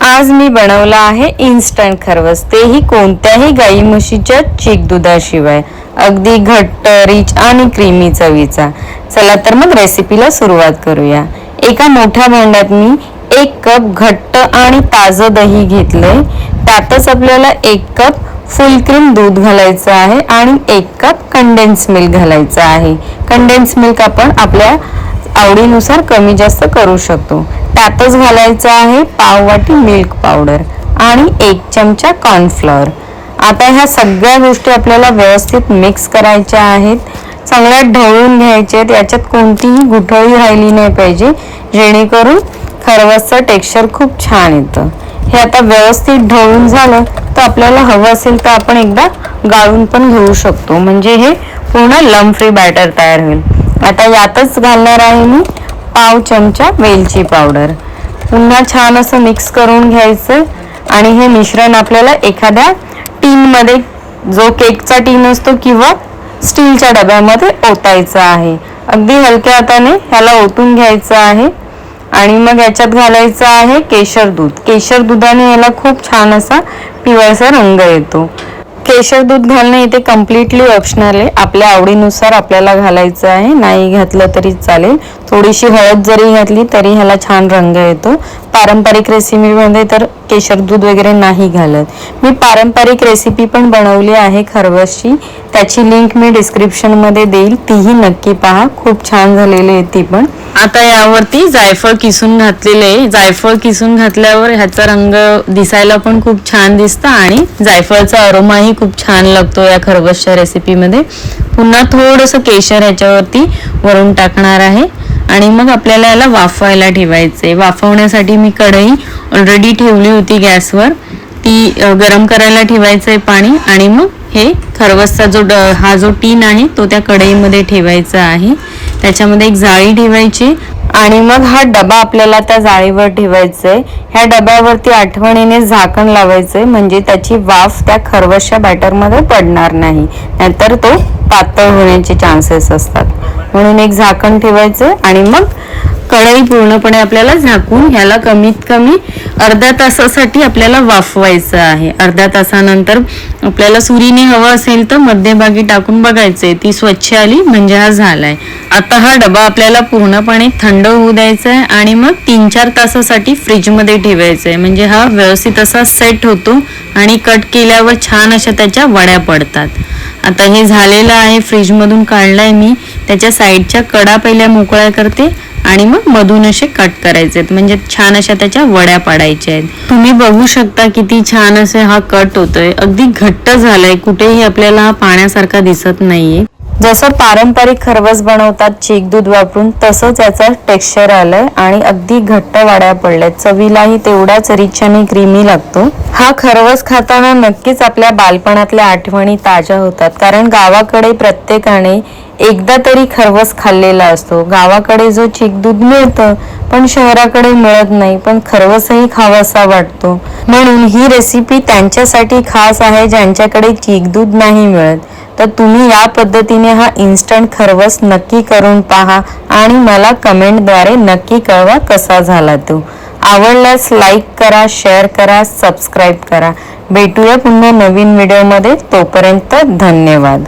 आज मी बनवला आहे इन्स्टंट खरवस, तेही कोणत्याही गाई म्हशीच्या चीक दुधाशिवाय. अगदी घट्ट, रिच आणि क्रीमी चवीचा. चला तर मग रेसिपीला सुरुवात करूया. एका मोठ्या भांड्यात मी 1 कप घट्ट आणि ताजं दही घेतलंय. त्यातच आपल्याला 1 कप फुल क्रीम दूध घालायचं आहे आणि 1 कप कंडेन्स मिल्क घालायचं आहे. कंडेन्स मिल्क आपण आपल्या आवडीनुसार कमी जास्त करू शकतो. त्यातच घालायचं आहे पाव वाटी मिल्क पावडर आणि 1 चमचा कॉर्नफ्लॉवर. आता ह्या सगळ्या गोष्टी आपल्याला व्यवस्थित मिक्स करायच्या आहेत. चांगल्या ढवळून घ्यायचे आहेत. याच्यात कोणतीही गुठळी राहिली नाही पाहिजे, जेणेकरून खरवसचं टेक्स्चर खूप छान येतं. हे आता व्यवस्थित ढवळून झालं तर आपल्याला हवं असेल तर आपण एकदा गाळून पण घेऊ शकतो, म्हणजे हे पूर्ण लम्प फ्री बॅटर तयार होईल. आता यातच घालणार आहे मी पाव चमचा वेलची पावडर. पुन्हा छान असं मिक्स करून घ्यायचं आणि हे मिश्रण आपल्याला एखाद्या टीनमध्ये, जो केकचा टीन असतो किंवा स्टीलच्या डब्यामध्ये ओतायचं आहे. अगदी हलक्या हाताने ह्याला ओतून घ्यायचं आहे आणि मग याच्यात घालायचं आहे केशर दूध. केशर दुधाने याला खूप छान असा पिवळसा रंग येतो. केशर दूध घालणं इथे कम्प्लिटली ऑप्शनल आहे. आपल्या आवडीनुसार आपल्याला घालायचं आहे, नाही घातलं तरी चालेल. थोडीशी हळद जरी घातली तरी ह्याला छान रंग येतो. पारंपरिक रेसिपीमध्ये तर केशर दूध वगैरे नाही घालत. मी पारंपरिक रेसिपी पण बनवली आहे खरवसची, त्याची लिंक मी डिस्क्रिप्शनमध्ये देईल, तीही नक्की पहा. खूप छान झालेली आहे ती पण. आता यावरती जायफळ किसून घातलेले आहे. जायफळ किसून घातल्यावर ह्याचा रंग दिसायला पण खूप छान दिसतं आणि जायफळचा अरोमाही खूप छान लागतो या खरवसच्या रेसिपीमध्ये. पुन्हा थोडंसं केशर ह्याच्यावरती वरून टाकणार आहे आणि मग आपल्याला याला वाफवायला ठेवायचे. वाफवण्यासाठी मी कढई ऑलरेडी ठेवली होती गॅसवर, ती गरम करायला ठेवायचं आहे पाणी आणि मग हे खरवसचा हा जो टीन आहे तो त्या कढईमध्ये ठेवायचा आहे. त्याच्यामध्ये एक जाळी ठेवायची आणि मग हा डबा आपल्याला त्या जाळीवर ठेवायचा आहे. ह्या डब्यावरती आठवणीने झाकण लावायचंय, म्हणजे त्याची वाफ त्या खरवसच्या बॅटरमध्ये पडणार नाही, नाहीतर तो पातळ होण्याचे चान्सेस असतात. म्हणून एक झाकण ठेवायचं आणि मग कढई पूर्णपणे आपल्याला झाकून ह्याला कमीत कमी अर्ध्या तासासाठी आपल्याला वाफवायचं आहे. अर्ध्या तासानंतर आपल्याला सुरीने हवं असेल तर मध्यभागी टाकून बघायचंय, ती स्वच्छ आली म्हणजे हा झालाय. आता हा डबा आपल्याला पूर्णपणे थंड होऊ द्यायचा आहे आणि मग 3-4 तासासाठी फ्रीजमध्ये ठेवायचं आहे, म्हणजे हा व्यवस्थित असा सेट होतो आणि कट केल्यावर छान अशा त्याच्या वड्या पडतात. आता हे झालेलं आहे, फ्रीजमधून काढलाय मी. त्याच्या साईडच्या कडा पहिल्या मोकळ्या करते आणि मग मधून असे कट करायचे आहेत, म्हणजे छान अशा त्याच्या वड्या पाडायच्या आहेत. तुम्ही बघू शकता किती छान असे हा कट होतोय. अगदी घट्ट झालाय, कुठेही आपल्याला हा पाण्यासारखा दिसत नाहीये. जसं पारंपरिक खरवस बनवतात चीक दूध वापरून, तसंच याचं टेक्स्चर आलंय आणि अगदी घट्ट वाड्या पडल्यात. चवीलाही तेवढाच रिच आणि क्रीमी लागतो. हा खरवस खाताना नक्कीच आपल्या बालपणातल्या आठवणी ताज्या होतात, कारण गावाकडे प्रत्येकाने एकदा तरी खरवस खाल्लेला असतो. गावाकडे जो चीक दूध मिळतं पण शहराकडे मिळत नाही, पण खरवसही खावासा वाटतो. म्हणून ही रेसिपी त्यांच्यासाठी खास आहे ज्यांच्याकडे चीक दूध नाही मिळत. तर तुम्ही या पद्धतीने हा इन्स्टंट खरवस नक्की करून पहा आणि मला कमेंटद्वारे नक्की कळवा कसा झाला तो. आवडल्यास लाईक करा, शेअर करा, सबस्क्राईब करा. भेटूया पुन्हा नवीन व्हिडिओमध्ये. तोपर्यंत धन्यवाद.